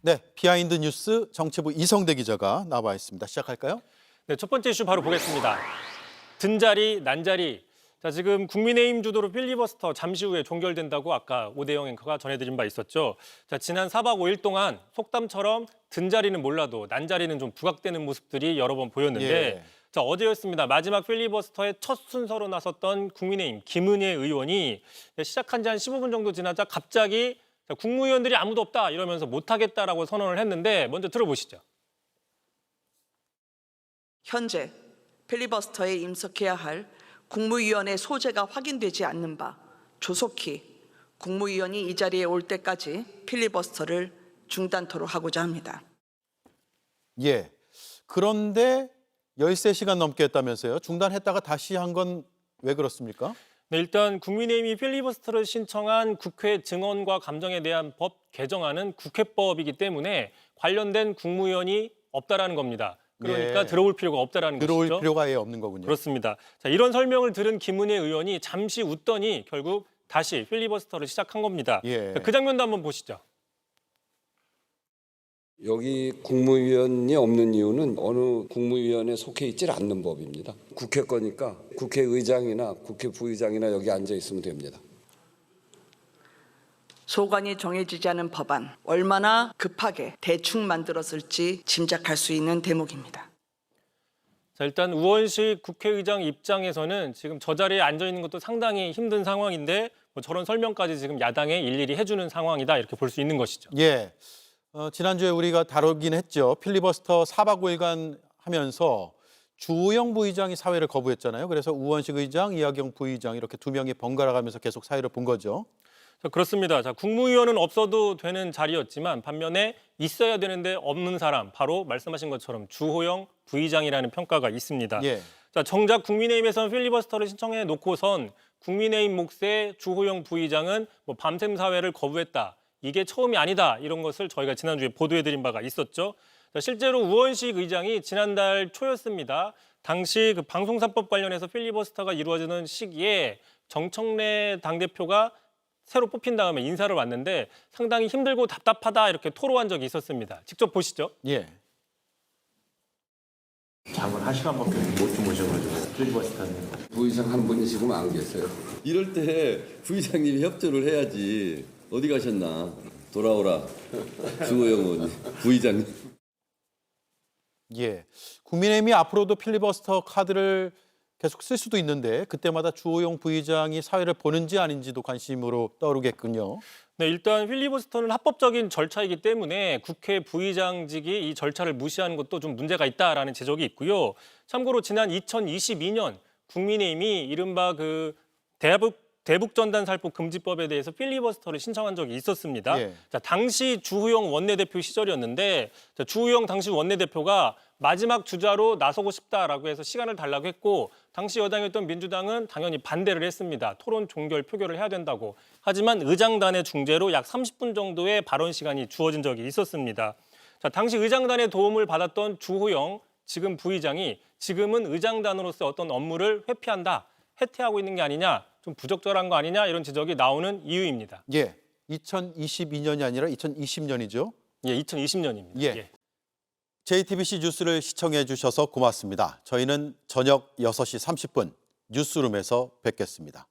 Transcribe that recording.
네, 비하인드 뉴스 정치부 이성대 기자가 나와 있습니다. 시작할까요? 네, 첫 번째 이슈 바로 보겠습니다. 든자리, 난자리. 자, 지금 국민의힘 주도로 필리버스터 잠시 후에 종결된다고 아까 오대영 앵커가 전해드린 바 있었죠. 자, 지난 4박 5일 동안 속담처럼 든자리는 몰라도 난자리는 좀 부각되는 모습들이 여러 번 보였는데 예. 자, 어제였습니다. 마지막 필리버스터의 첫 순서로 나섰던 국민의힘 김은혜 의원이 시작한 지 한 15분 정도 지나자 갑자기 자, 국무위원들이 아무도 없다 이러면서 못하겠다라고 선언을 했는데 먼저 들어보시죠. 현재 필리버스터에 임석해야 할 국무위원의 소재가 확인되지 않는 바 조속히 국무위원이 이 자리에 올 때까지 필리버스터를 중단토록 하고자 합니다. 예. 그런데 13시간 넘게 했다면서요? 중단했다가 다시 한 건 왜 그렇습니까? 네, 일단 국민의힘이 필리버스터를 신청한 국회 증언과 감정에 대한 법 개정안은 국회법이기 때문에 관련된 국무위원이 없다라는 겁니다. 그러니까 예. 들어올 필요가 없다라는 들어올 것이죠. 필요가 아예 없는 거군요. 그렇습니다. 자, 이런 설명을 들은 김은혜 의원이 잠시 웃더니 결국 다시 필리버스터를 시작한 겁니다. 예. 자, 그 장면도 한번 보시죠. 여기 국무위원이 없는 이유는 어느 국무위원에 속해 있질 않는 법입니다. 국회 거니까 국회의장이나 국회 부의장이나 여기 앉아 있으면 됩니다. 소관이 정해지지 않은 법안, 얼마나 급하게 대충 만들었을지 짐작할 수 있는 대목입니다. 자, 일단 우원식 국회의장 입장에서는 지금 저 자리에 앉아 있는 것도 상당히 힘든 상황인데 뭐 저런 설명까지 지금 야당에 일일이 해주는 상황이다 이렇게 볼 수 있는 것이죠. 예. 지난주에 우리가 다루긴 했죠. 필리버스터 4박 5일간 하면서 주호영 부의장이 사회를 거부했잖아요. 그래서 우원식 의장, 이하경 부의장 이렇게 두 명이 번갈아 가면서 계속 사회를 본 거죠. 자, 그렇습니다. 자, 국무위원은 없어도 되는 자리였지만 반면에 있어야 되는데 없는 사람, 바로 말씀하신 것처럼 주호영 부의장이라는 평가가 있습니다. 예. 자, 정작 국민의힘에서는 필리버스터를 신청해 놓고선 국민의힘 몫의 주호영 부의장은 뭐 밤샘 사회를 거부했다. 이게 처음이 아니다. 이런 것을 저희가 지난주에 보도해드린 바가 있었죠. 자, 실제로 우원식 의장이 지난달 초였습니다. 당시 그 방송사법 관련해서 필리버스터가 이루어지는 시기에 정청래 당대표가 새로 뽑힌 다음에 인사를 왔는데 상당히 힘들고 답답하다 이렇게 토로한 적이 있었습니다. 직접 보시죠. 예. 장관 한 시간밖에 못 주무셔가지고 필리버스터는 부의장 한 분이 지금 안 계세요. 이럴 때 부의장님이 협조를 해야지. 어디 가셨나? 돌아오라. 주호영 의원 부의장님. 예. 국민의힘이 앞으로도 필리버스터 카드를 계속 쓸 수도 있는데 그때마다 주호영 부의장이 사회를 보는지 아닌지도 관심으로 떠오르겠군요. 네, 일단 필리버스터는 합법적인 절차이기 때문에 국회 부의장직이 이 절차를 무시하는 것도 좀 문제가 있다라는 지적이 있고요. 참고로 지난 2022년 국민의힘이 이른바 그 대북전단살포 금지법에 대해서 필리버스터를 신청한 적이 있었습니다. 예. 자, 당시 주호영 원내대표 시절이었는데 자, 주호영 당시 원내대표가 마지막 주자로 나서고 싶다라고 해서 시간을 달라고 했고 당시 여당이었던 민주당은 당연히 반대를 했습니다. 토론 종결 표결을 해야 된다고. 하지만 의장단의 중재로 약 30분 정도의 발언 시간이 주어진 적이 있었습니다. 자, 당시 의장단의 도움을 받았던 주호영 지금 부의장이 지금은 의장단으로서 어떤 업무를 회피한다, 해태하고 있는 게 아니냐, 좀 부적절한 거 아니냐 이런 지적이 나오는 이유입니다. 예. 2022년이 아니라 2020년이죠. 예, 2020년입니다. 예. JTBC 뉴스를 시청해 주셔서 고맙습니다. 저희는 저녁 6시 30분 뉴스룸에서 뵙겠습니다.